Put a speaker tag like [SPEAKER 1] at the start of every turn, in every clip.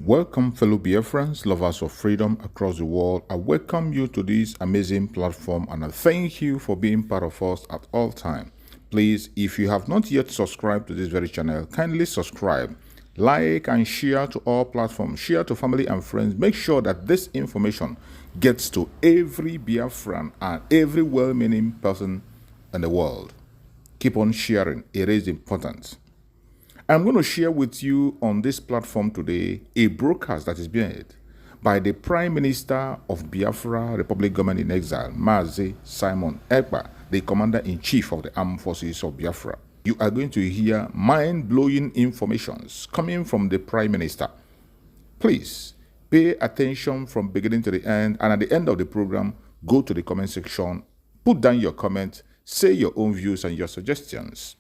[SPEAKER 1] Welcome, fellow Biafrans, lovers of freedom across the world. I welcome you to this amazing platform and I thank you for being part of us at all time. Please, if you have not yet subscribed to this very channel, kindly subscribe, like and share to all platforms, share to family and friends. Make sure that this information gets to every Biafran and every well-meaning person in the world. Keep on sharing, it is important. I'm going to share with you on this platform today a broadcast that is being made by the Prime Minister of Biafra Republic Government in Exile, Mazi Simon Ekpa, the Commander-in-Chief of the Armed Forces of Biafra. You are going to hear mind-blowing informations coming from the Prime Minister. Please pay attention from beginning to the end, and at the end of the program, go to the comment section, put down your comment, say your own views and your suggestions.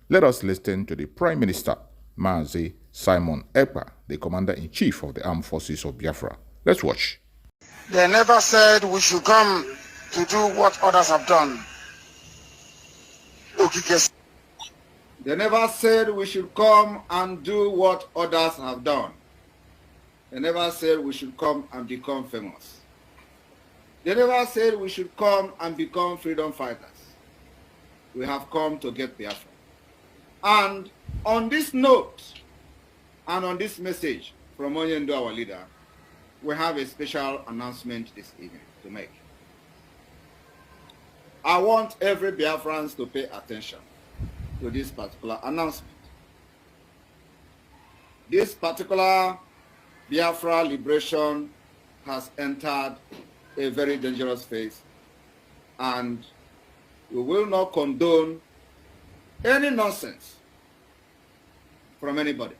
[SPEAKER 1] Let us listen to the Prime Minister, Mazi Simon Ekpa, the Commander-in-Chief of the Armed Forces of Biafra. Let's watch.
[SPEAKER 2] They never said we should come to do what others have done.
[SPEAKER 3] They never said we should come and do what others have done. They never said we should come and become famous. They never said we should come and become freedom fighters. We have come to get Biafra. And on this note, and on this message from Onyendo, our leader, we have a special announcement this evening to make. I want every Biafrans to pay attention to this particular announcement. This particular Biafra liberation has entered a very dangerous phase, and we will not condone any nonsense from anybody.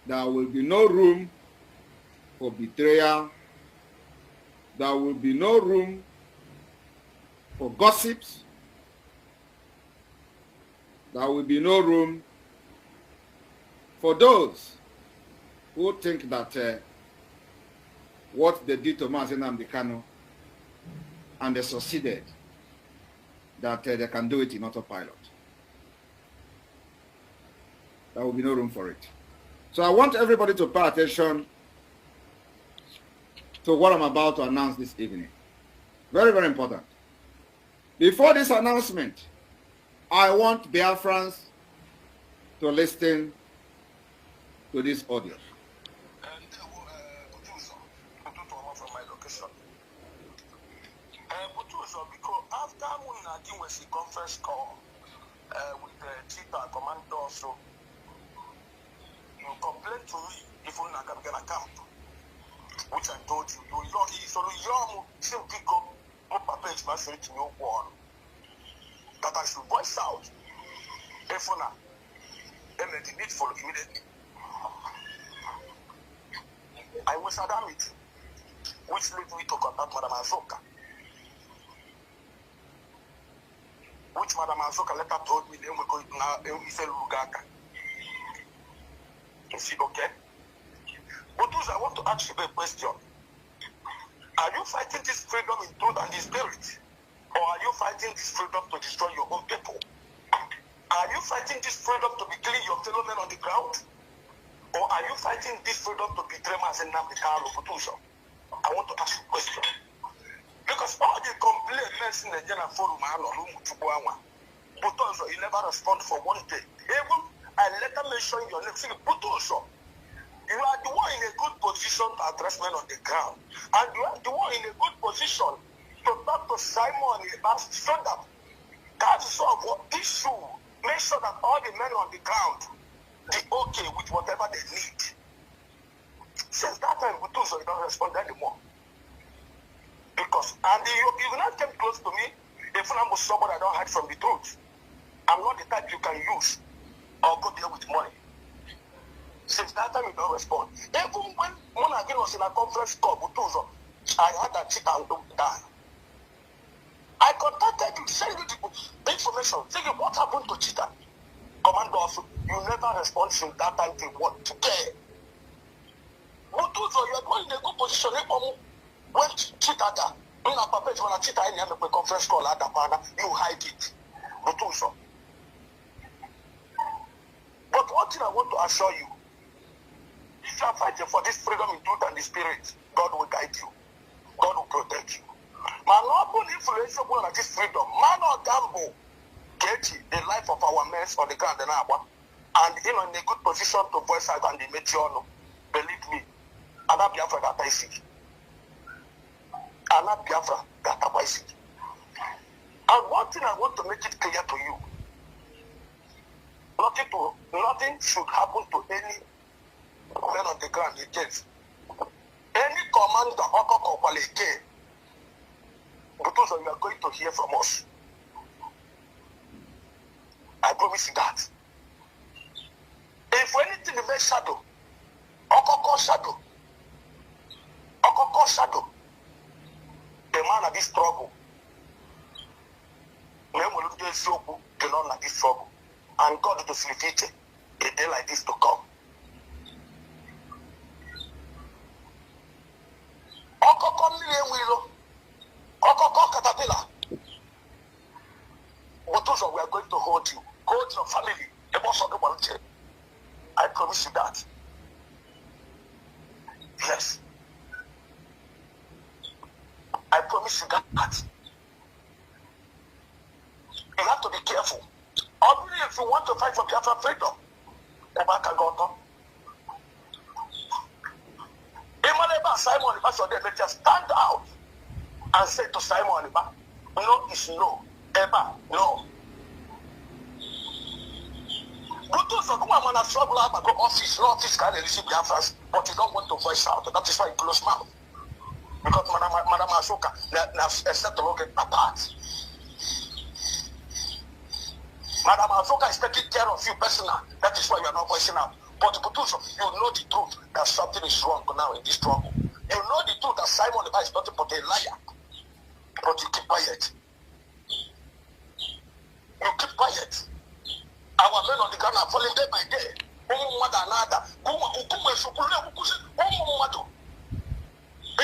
[SPEAKER 3] There will be no room for betrayal. There will be no room for gossips. There will be no room for those who think that what they did to Mazi Nnamdi Kanu and they succeeded, that they can do it in autopilot. There will be no room for it. So I want everybody to pay attention to what I'm about to announce this evening. Very, very important. Before this announcement, I want Biafrans to listen to this audio.
[SPEAKER 2] Because after we was a conference call with the chief commander, also you complained to me if we not gonna camp, which I told you. You lucky, so you still pick up a page message to your one that I should voice out if we not, then the need for immediately. I was at that meeting, which led me to contact Madam Azoka. Which Madam Azoka later told me then we're going to now Lugaka. You see, okay? But I want to ask you a question. Are you fighting this freedom in truth and in spirit? Or are you fighting this freedom to destroy your own people? Are you fighting this freedom to be killing your fellow men on the ground? Or are you fighting this freedom to betray Mazi Nnamdi Kanu? I want to ask you a question. Because all the complaints in the general forum are but also you never respond for one day. Even I later mention your name. But also, you are the one in a good position to address men on the ground. And you are the one in a good position to talk to Simon about stand up. That solve what issue. Make sure that all the men on the ground they okay with whatever they need. Since that time, Butuso, you don't respond anymore. Because, and you will not come close to me if I'm somebody I don't hide from the truth. I'm not the type you can use or go there with money. Since that time, you don't respond. Even when Monagin was in a conference call, Butuzo, I had that chick and die. I contacted you, send you the information, saying what happened to Cheetah. Commander also, you never respond since that time to what today. Butuzo, you are going in a good position. When Cheetah, when a puppet, when a Cheetah in a conference call at the partner, you hide it. Butuzo. But one thing I want to assure you, are fighting for this freedom in truth and the spirit, God will guide you. God will protect you. My noble influential one of this freedom, man or gamble, get the life of our men on the ground and in a good position to voice out and the meteor. Believe me, I'm not Biafra that I see. I'm not Biafra that I see. And one thing I want to make it clear to you, nothing should happen to any men on the ground again. Any command that again, because you are going to hear from us. I promise you that. If anything in shadow, shadow, the man of this trouble, the Lord like this trouble, and God to facilitate a day like this to come. We are going to hold you, hold your family. I promise you that. Yes. I promise you that. You have to be careful. Only if you want to fight for Biafra freedom, Simon, just stand out and say to Simon, no is no. Eba, no. Office can receive Biafrans, but you don't want to voice out. That is why you close mouth. Because Madam Ashoka set to look apart. Madam Ashoka is taking care of you personally. That is why you are not voicing out. But you know the truth that something is wrong now in this struggle. You know the truth that Simon is nothing but a liar. But you keep quiet. You keep quiet. Our men on the ground are falling day by day. In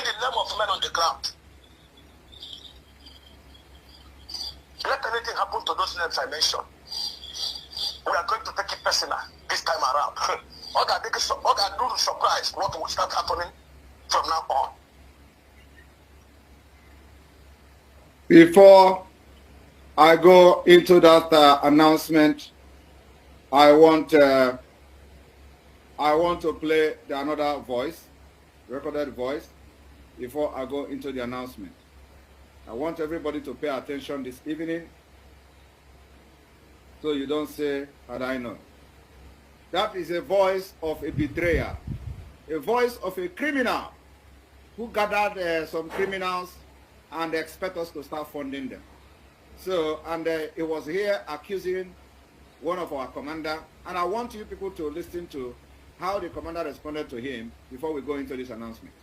[SPEAKER 2] the name of men on the ground. Let anything happen to those names I mentioned. We are going to take it personal this time around. Okay, do surprise what will start happening from now on.
[SPEAKER 3] Before I go into that announcement, I want to play another voice, recorded voice, before I go into the announcement. I want everybody to pay attention this evening, so you don't say, had I known. That is a voice of a betrayer, a voice of a criminal who gathered some criminals and expect us to start funding them. So, and it was here accusing one of our commander, and I want you people to listen to how the commander responded to him before we go into this announcement.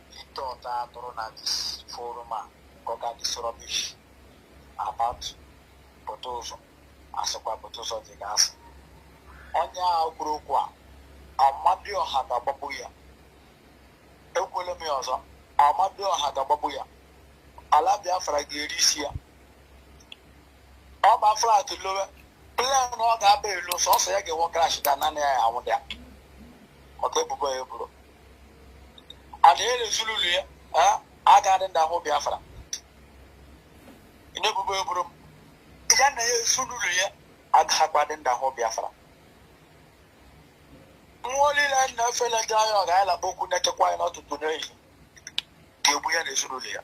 [SPEAKER 2] He thought that this forum got this rubbish about Potoso, as a Potoso the gas. Onya Grokwa, Amadio had a babuya. Equilumiosa, Amadio had a babuya. Alabia Fragirisia. Oba flat to lower. Plan not that bay, lose also I get one crash than I want that. Okay, Bubo. And here is Zululia, I got in the whole Biafra. In the Bubo, Jana Zululia, I got in the whole Biafra. Only land no fella die, I la boku net acquire not to today. You wear the Zululia.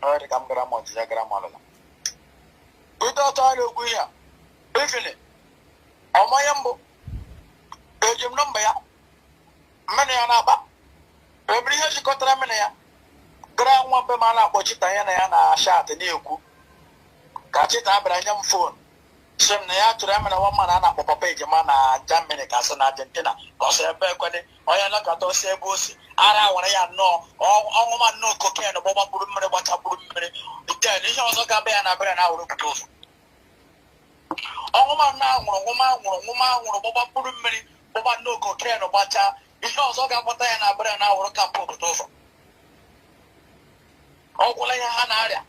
[SPEAKER 2] I come grandma, the grandmother. Without all of we are, living it. On my umbo, Belgium number, many anaba. Every year she got Ramania. Grand one per man up, Bochita and a shot in Yoku. Catch it up at a phone. Some near to Ramana woman and a papa page, mana, Germany, Castle, Argentina, because a bequene, or you're not going to say Bossy. I want to know, all woman no cocaine, or Boba Brummer, what a Brummer. The ten is also got an abra now. All woman now, woman, Boba Brummer, Boba no cocaine or butter. It's also got what I am abra now or a couple of those. Oh, well, I had.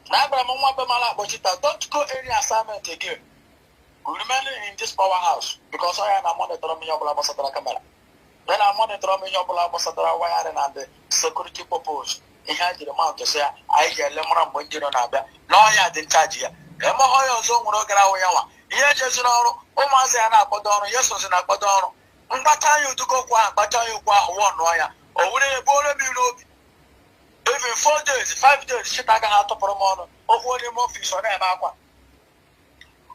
[SPEAKER 2] Don't go any assignment again. We remain in this powerhouse because I am monitoring your camera. Then I'm monitoring your wiring and the security purpose. He had the amount to say, I get Lemon when you don't have that. No, I didn't charge you. Emma Hoyo Zone will get away. Here, just almost an Apadon, yes, was an Apadon. And but you to go quiet, but you one wire. Or would it be even 4 days, 5 days, shit, I can have to promote of what you more fish on Emma.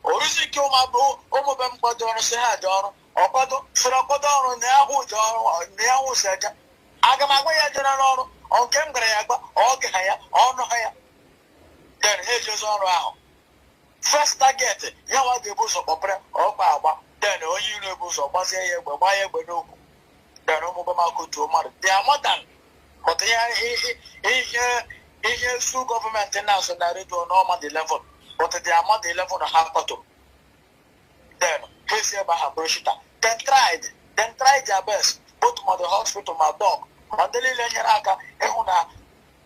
[SPEAKER 2] Or is it kill my bro, Omobam Padon, say, I don't, or Padon, Surapadon, Neahu said, Agamaway General, on Camgrayaba, or Gahaya, or no higher. Then here's on round. First target, Yawa de Bus of Opera, or Baba, then all you Bus of Basaya, Babaya, Bedo, then Omobama to mother. They are more than. But here, two government announced that they do normal level, but they are not the level of half to. Then, here's about Brgie. Then tried their best, both to the hospital, my dog, Mandeli Lenyaraka, Ehuna,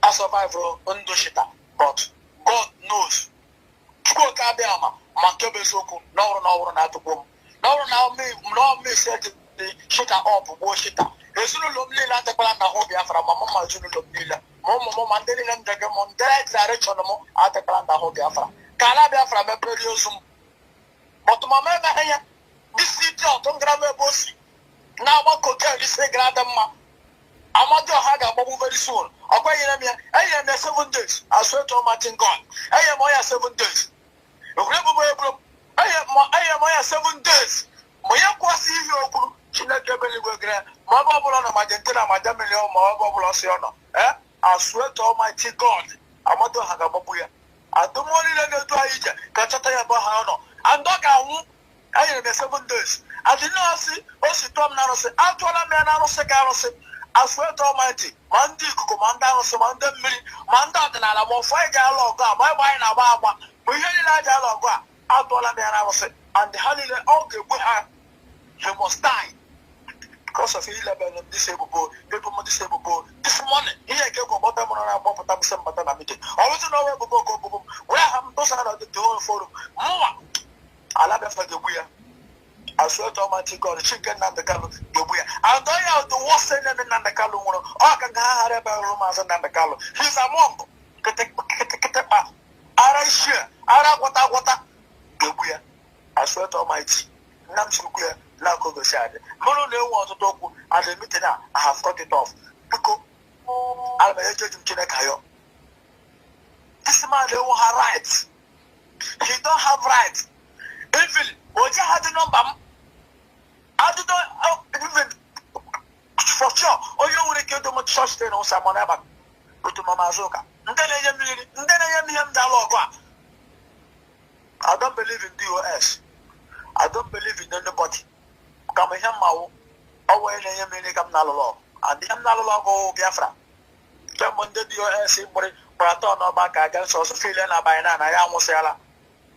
[SPEAKER 2] a survivor, Undushita. But God knows. Kukabiama, Makebezoku, no, not to boom. No, me said the shita up, Washita. Zulu Lila, the Plan, Biafra, Mamma Zulu Lila, Momo Mandeli and the Gamon, direct direction at the Plan, Biafra. Calabia from a produce. But Mamma, this city, don't grab a bossy. Now, what could tell you, say, Grandma? I'm not going to have a very soon. I am 7 days. I swear to Martin God. I am all 7 days. I am 7 days. Moyakwasi you. My bubble on my dentina, my damilio, my bubble on I swear to Almighty God, I'm not to have a babuya. I don't want to do it. Catchataya Bahano. And dog, I am 7 days. I did not see, also Tom Nanos, Antola Manos, I swear to Almighty, Mandi, Commander, Samanda, Manda, and I will fight dialogue, my wine, Ababa, we hear dialogue, Antola Manos, and the Halil, okay, we have, he must die. Because of 11 disabled, people disabled. This morning, here I came about them on our bottom some meeting. I want to know where we go. Where I'm those are the whole forum. I love for the weir. I swear to Almighty God, the chicken and the color, the weir. I'll die out the worst and the color. I can have a romance and the color. He's a monk. Ara share. Ara what the weir. I swear to Almighty. Namsukia. Lako go side. Mono they want to talk and the meeting I have cut it off. Because I'm a judge in Chinekayo. This man they don't have rights. He don't have rights. Even what you had the number. I don't even for sure. Or you will get them a trust in someone ever. Go to Mama Zoka. And then I am him dialogue. I don't believe in DOS. I don't believe in anybody. Come here, Mao. Oh, when I am in a Nalo, and the Nalo Biafra. Come on, the DOS, but I don't know back against us feeling by now. I almost say,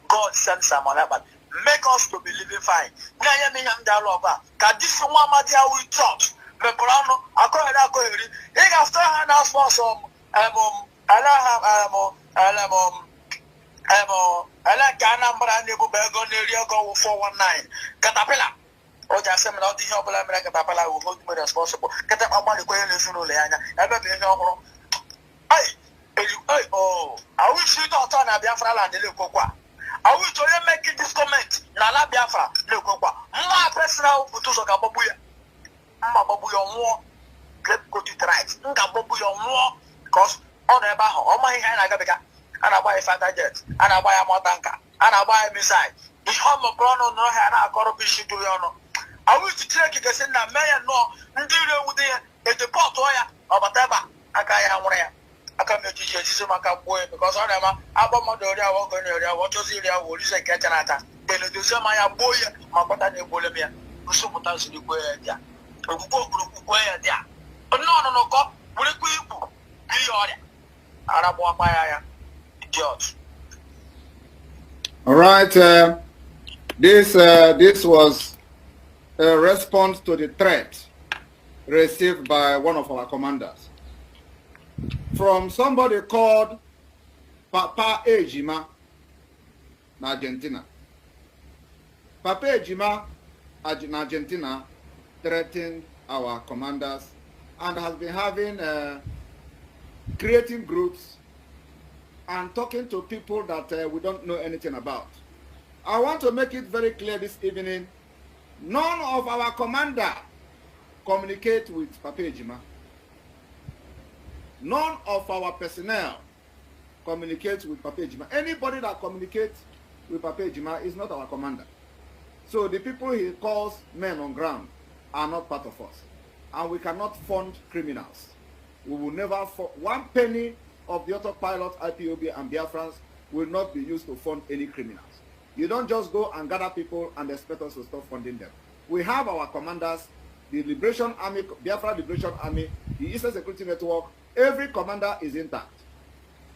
[SPEAKER 2] God send someone, but make us to be living fine. Nayami am dialogue. Can this one, my dear, we church? Memorano, I call it a query. He has to hand us for some, I like Ganambra Nibu Bergon area go 419. Catapella. Or just some of the Hobble American Papala who hold me responsible. Catapella, Leana, ever be no. Oh, I wish you don't turn a Biafra and the Lukoqua. I wish you making this comment. Nala Biafra, Lukoqua. My personal Putusoka Babuya. Mababuya more. Let go to right. Ngababuya more. Because on a baho, on my hand, I got the and I buy a fighter jet, and I buy a motanka, and I buy a missile. If I'm a brown no hand, I got a bishop to you. I wish to take it as in that mayor no, and do with the port or whatever. I can't make you see my boy because I never, I'm a mother, I walk on area, what was it? I will say Catanata. Then you say my boy, my botany Bolemia, who so much to go there. A book where there. But no, go, will it be order? Arabia. George.
[SPEAKER 3] All right. This was a response to the threat received by one of our commanders from somebody called Papa Ejima na Argentina. Papa Ejima in Argentina threatened our commanders and has been having creating groups and talking to people that we don't know anything about. I want to make it very clear this evening, none of our commander communicate with Papa Ejima. None of our personnel communicates with Papa Ejima. Anybody that communicates with Papa Ejima is not our commander. So the people he calls men on ground are not part of us. And we cannot fund criminals. We will never fund 1 penny of the autopilot, IPOB and Biafrans will not be used to fund any criminals. You don't just go and gather people and expect us to stop funding them. We have our commanders, the Liberation Army, Biafra Liberation Army, the Eastern Security Network, every commander is intact.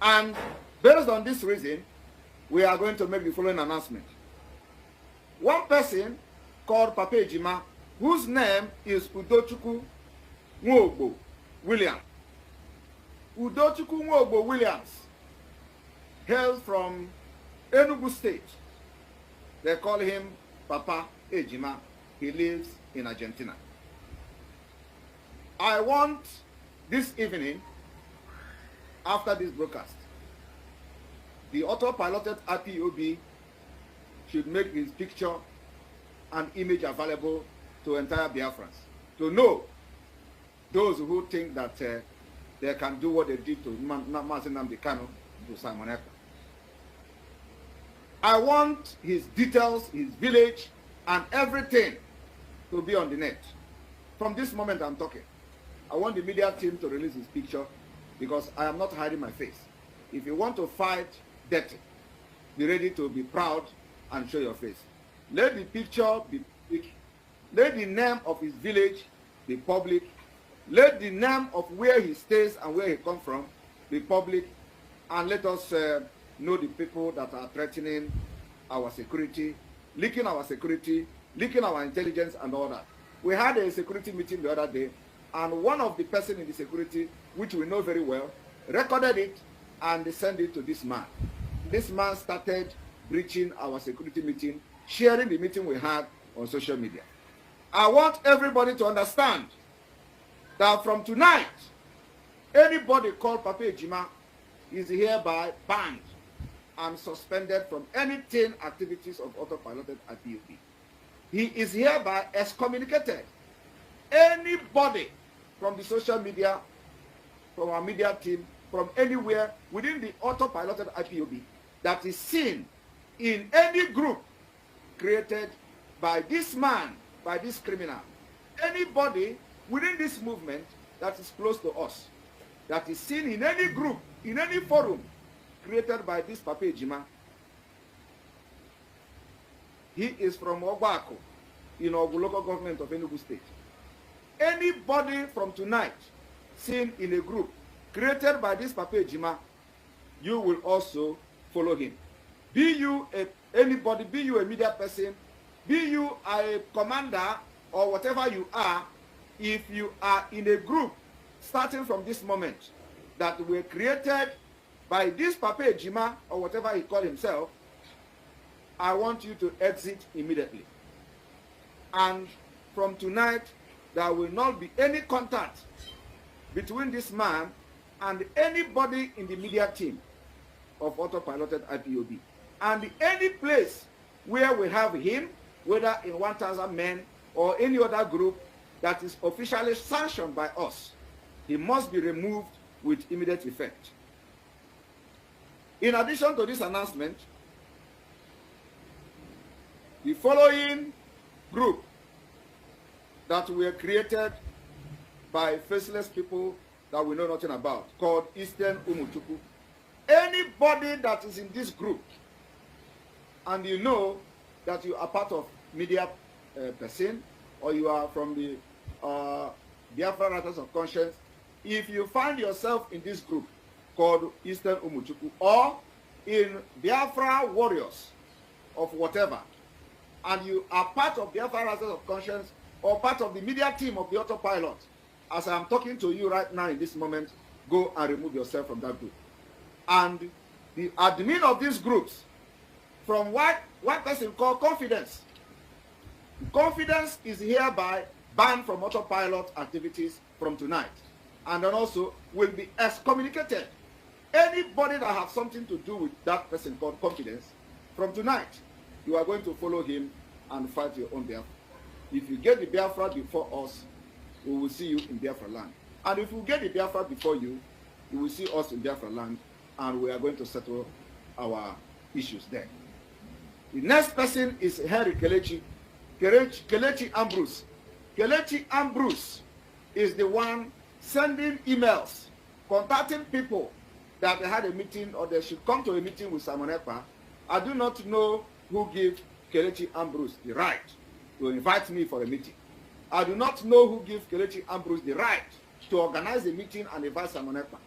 [SPEAKER 3] And based on this reason, we are going to make the following announcement. One person called Papa Ejima, whose name is Udochukwu Nwoogbo Williams. Udochukwu Nwoogbo Williams hails from Enugu State. They call him Papa Ejima. He lives in Argentina. I want this evening, after this broadcast, the auto-piloted IPOB should make his picture and image available to entire Biafrans, to know those who think that they can do what they did to Mazi Nnamdi Kanu to Simon Ekpa. I want his details, his village, and everything to be on the net. From this moment I'm talking, I want the media team to release his picture because I am not hiding my face. If you want to fight dirty, be ready to be proud and show your face. Let the picture be public. Let the name of his village be public. Let the name of where he stays and where he comes from be public. And let us know the people that are threatening our security, leaking our security, leaking our intelligence and all that. We had a security meeting the other day, and one of the person in the security, which we know very well, recorded it and they sent it to this man. This man started breaching our security meeting, sharing the meeting we had on social media. I want everybody to understand that from tonight, anybody called Papa Ejima is hereby banned and suspended from anything activities of autopiloted IPOB. He is hereby excommunicated. Anybody from the social media, from our media team, from anywhere within the autopiloted IPOB that is seen in any group created by this man, by this criminal, anybody within this movement that is close to us, that is seen in any group, in any forum created by this Papa Ejima, he is from Ogbako, in Ogu local government of Enugu State. Anybody from tonight seen in a group created by this Papa Ejima, you will also follow him. Be you anybody, be you a media person, be you a commander or whatever you are, if you are in a group starting from this moment that were created by this Papa Ejima or whatever he called himself, I want you to exit immediately. And from tonight, there will not be any contact between this man and anybody in the media team of autopiloted IPOB. And any place where we have him, whether in 1,000 men or any other group that is officially sanctioned by us, he must be removed with immediate effect. In addition to this announcement, the following group that were created by faceless people that we know nothing about, called Eastern Umuchukwu. Anybody that is in this group, and you know that you are part of media person, or you are from the Biafra Writers of Conscience, if you find yourself in this group called Eastern Umuchukwu, or in Biafra Warriors of whatever, and you are part of Biafra Writers of Conscience, or part of the media team of the autopilot, as I am talking to you right now in this moment, go and remove yourself from that group. And the admin of these groups from what person called confidence. Confidence is hereby banned from autopilot activities from tonight, and then also will be excommunicated. Anybody that has something to do with that person called confidence, from tonight, you are going to follow him and fight your own Biafra. If you get the Biafra before us, we will see you in Biafra land. And if you get the Biafra before you, you will see us in Biafra land, and we are going to settle our issues there. The next person is Henry Kelechi Ambrose. Kelechi Ambrose is the one sending emails, contacting people that they had a meeting or they should come to a meeting with Simon Ekpa. I do not know who gave Kelechi Ambrose the right to invite me for a meeting. I do not know who gave Kelechi Ambrose the right to organize a meeting and invite Simon Ekpa.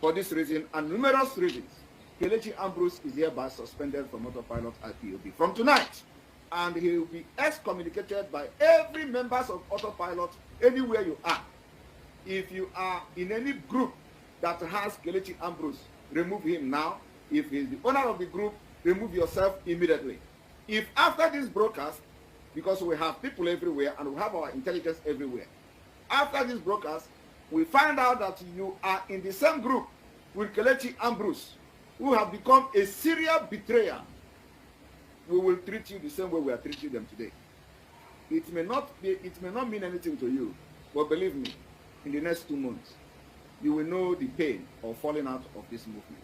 [SPEAKER 3] For this reason and numerous reasons, Kelechi Ambrose is hereby suspended from autopilot IPOB from tonight, and he will be excommunicated by every members of autopilot anywhere you are. If you are in any group that has Kelechi Ambrose, remove him now. If he is the owner of the group, remove yourself immediately. If after this broadcast, because we have people everywhere and we have our intelligence everywhere, after this broadcast, we find out that you are in the same group with Kelechi Ambrose, who have become a serial betrayer, we will treat you the same way we are treating them today. It may not mean anything to you, but believe me, in the next 2 months, you will know the pain of falling out of this movement.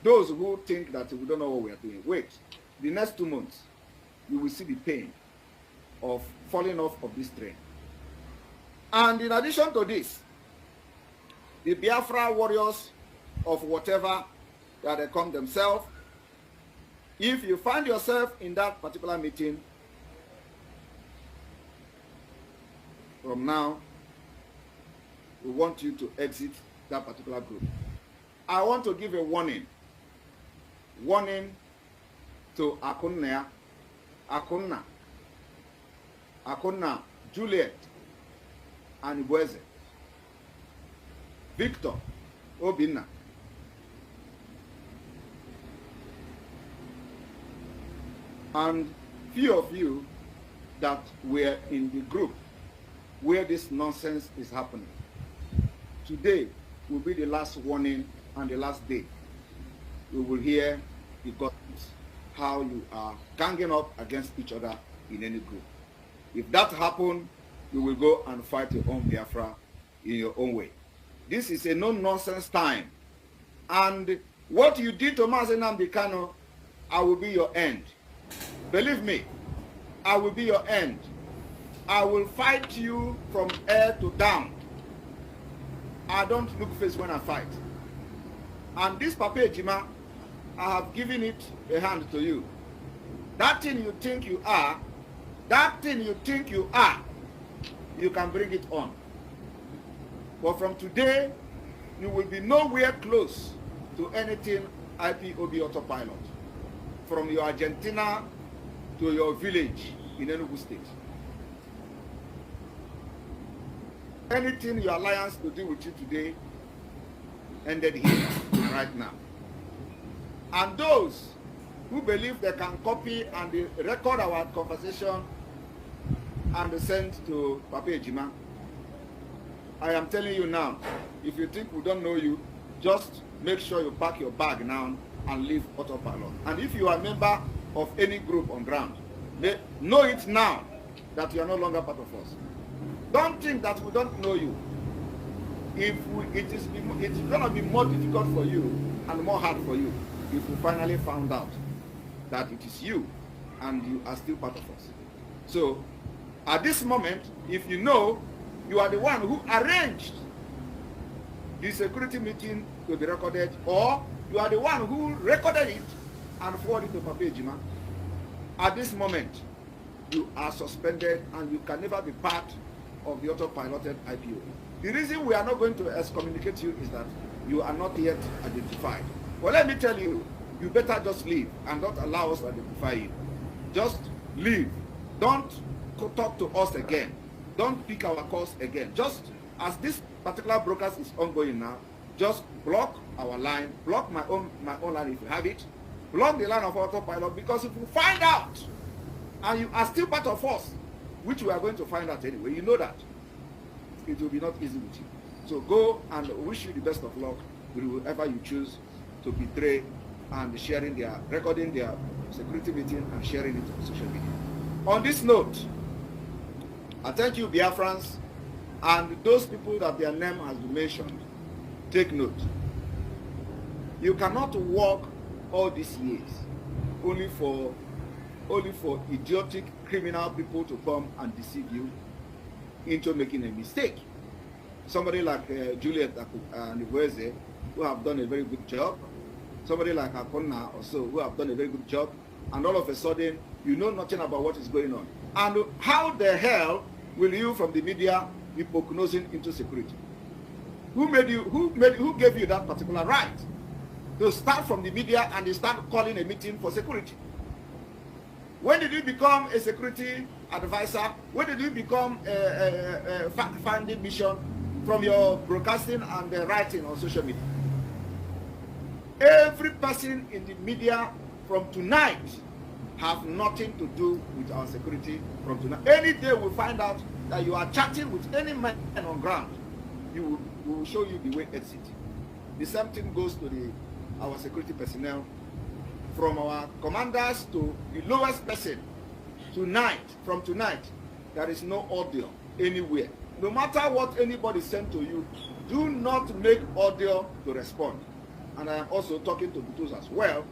[SPEAKER 3] Those who think that we don't know what we are doing, wait. The next 2 months, you will see the pain of falling off of this train. And in addition to this, the Biafra warriors of whatever that they call themselves, if you find yourself in that particular meeting, from now, we want you to exit that particular group. I want to give a warning to Akunna, Juliet, and Ibueze, Victor, Obinna, and few of you that were in the group where this nonsense is happening. Today will be the last warning and the last day. We will hear the gossips, how you are ganging up against each other in any group. If that happens, you will go and fight your own Biafra in your own way. This is a no-nonsense time. And what you did to Mazi Nnamdi Kanu, I will be your end. Believe me, I will be your end. I will fight you from air to down. I don't look face when I fight. And this Papa Ejima, I have given it a hand to you. That thing you think you are, you can bring it on. But from today, you will be nowhere close to anything IPOB autopilot. From your Argentina to your village in Enugu State. Anything your alliance to do with you today ended here and right now. And those who believe they can copy and record our conversation and send to Papa Ejima, I am telling you now, if you think we don't know you, just make sure you pack your bag now and leave autopilot. And if you are a member of any group on ground, know it now that you are no longer part of us. Don't think that we don't know you. It's going to be more difficult for you and more hard for you if we finally found out that it is you and you are still part of us. So, at this moment, if you know you are the one who arranged the security meeting to be recorded, or you are the one who recorded it and forwarded it to Papa Ejima, at this moment, you are suspended and you can never be part of the autopiloted IPO. The reason we are not going to excommunicate you is that you are not yet identified. Well, let me tell you, you better just leave and don't allow us to identify you. Just leave. Don't talk to us again. Don't pick our calls again. Just as this particular broadcast is ongoing now, Just block our line, block my own line if you have it, block the line of autopilot, because if you find out and you are still part of us, which we are going to find out anyway, you know that it will be not easy with you. So go, and wish you the best of luck with whoever you choose to betray and recording their security meeting and sharing it on social media. On this note, I thank you, Biafrans, and those people that their name has been mentioned. Take note. You cannot work all these years only for idiotic criminal people to come and deceive you into making a mistake. Somebody like Juliet Niweze, who have done a very good job. Somebody like Akonna also, who have done a very good job. And all of a sudden, you know nothing about what is going on. And how the hell will you from the media be prognosing into security? Who gave you that particular right to start from the media and they start calling a meeting for security? When did you become a security advisor? When did you become a fact-finding mission from your broadcasting and writing on social media? Every person in the media from tonight have nothing to do with our security from tonight. Any day we find out that you are chatting with any man on ground, we will show you the way exit. The same thing goes to our security personnel, from our commanders to the lowest person. From tonight, there is no audio anywhere. No matter what anybody sent to you, do not make audio to respond. And I am also talking to Butus as well.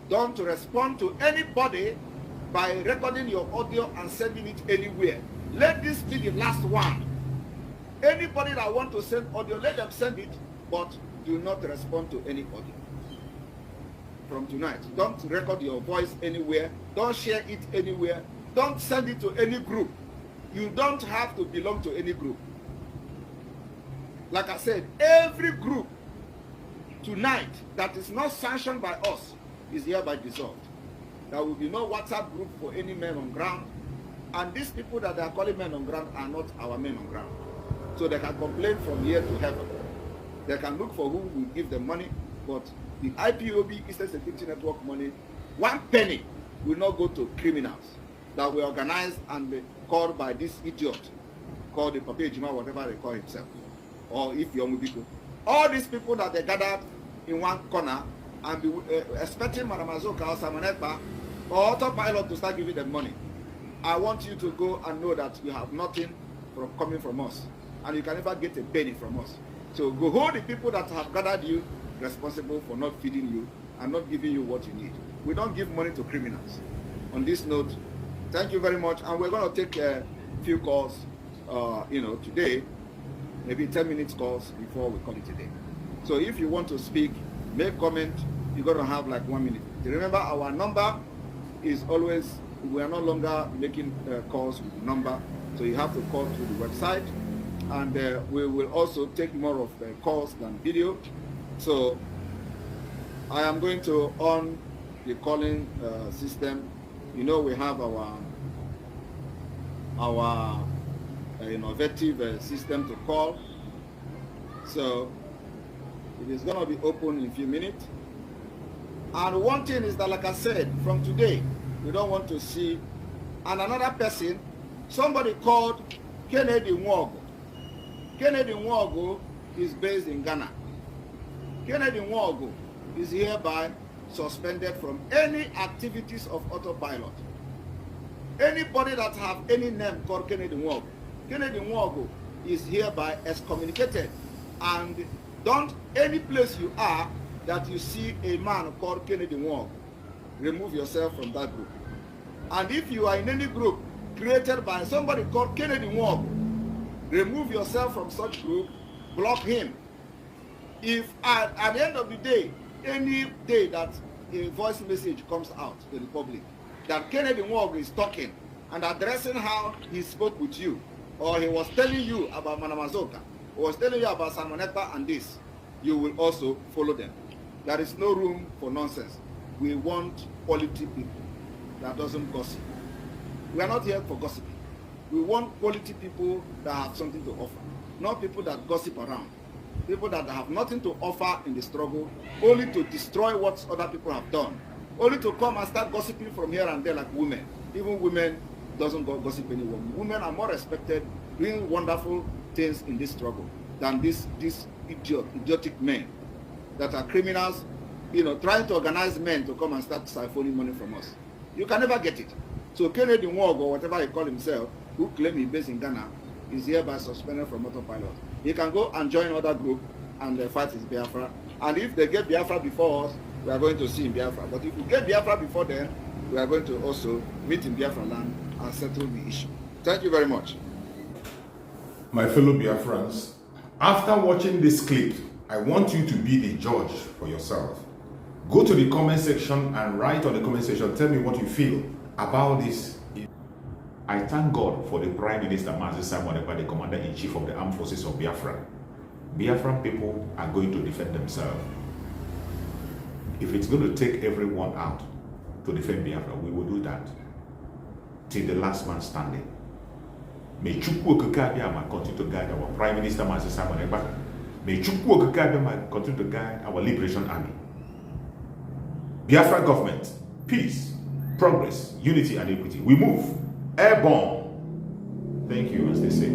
[SPEAKER 3] Don't respond to anybody by recording your audio and sending it anywhere. Let this be the last one. Anybody that want to send audio, let them send it, but do not respond to any audio. From tonight, don't record your voice anywhere. Don't share it anywhere. Don't send it to any group. You don't have to belong to any group. Like I said, every group tonight that is not sanctioned by us is hereby dissolved. There will be no WhatsApp group for any men on ground. And these people that they are calling men on ground are not our men on ground. So they can complain from here to heaven. They can look for who will give them money, but the IPOB, Eastern Security Network money, 1 penny will not go to criminals that were organized and be called by this idiot, called the Papa Ejima, whatever they call himself, or if young people. All these people that they gathered in one corner and be expecting Madam Azoka or Simon Ekpa or autopilot to start giving them money. I want you to go and know that you have nothing coming from us, and you can never get a penny from us. So go hold the people that have gathered you responsible for not feeding you and not giving you what you need. We don't give money to criminals. On this note, thank you very much, and we're going to take a few calls, today, maybe 10 minutes calls before we call it a day. So if you want to speak, make comment, you're going to have like 1 minute. Remember, our number is always, we are no longer making calls with the number, so you have to call through the website, and we will also take more of calls than video. So I am going to on the calling system. You know, we have our innovative system to call. So it is going to be open in a few minutes. And one thing is that, like I said, from today, we don't want to see. And another person, somebody called Kennedy Nwogu. Kennedy Nwogu is based in Ghana. Kennedy Nwogu is hereby suspended from any activities of autopilot. Anybody that have any name called Kennedy Nwogu is hereby excommunicated. And don't, any place you are that you see a man called Kennedy Nwogu, remove yourself from that group. And if you are in any group created by somebody called Kennedy Nwogu, remove yourself from such group, block him. If at the end of the day, any day that a voice message comes out to the public that Kennedy Nwogu is talking and addressing how he spoke with you, or he was telling you about Madam Azoka, or was telling you about Simon Ekpa and this, you will also follow them. There is no room for nonsense. We want quality people that doesn't gossip. We are not here for gossiping. We want quality people that have something to offer, not people that gossip around. people that have nothing to offer in the struggle, only to destroy what other people have done, only to come and start gossiping from here and there like women. Even women doesn't go gossip anyone. Women are more respected, doing wonderful things in this struggle than these idiotic men that are criminals, trying to organize men to come and start siphoning money from us. You can never get it. So Kennedy Nwog, or whatever he called himself, who claimed he's based in Ghana, is hereby suspended from autopilot. He can go and join other group and fight his Biafra. And if they get Biafra before us, we are going to see in Biafra. But if we get Biafra before them, we are going to also meet in Biafra land and settle the issue. Thank you very much.
[SPEAKER 1] My fellow Biafrans, after watching this clip, I want you to be the judge for yourself. Go to the comment section and write on the comment section, tell me what you feel about this. I thank God for the Prime Minister Mazi Simon Ekpa, the Commander-in-Chief of the Armed Forces of Biafra. Biafran people are going to defend themselves. If it's going to take everyone out to defend Biafra, we will do that till the last man standing. May Chukwu Okike continue to guide our Prime Minister Mazi Simon Ekpa. May Chukwu Okike continue to guide our Liberation Army. Biafra government, peace, progress, unity and equity. We move airborne. Thank you, as they say.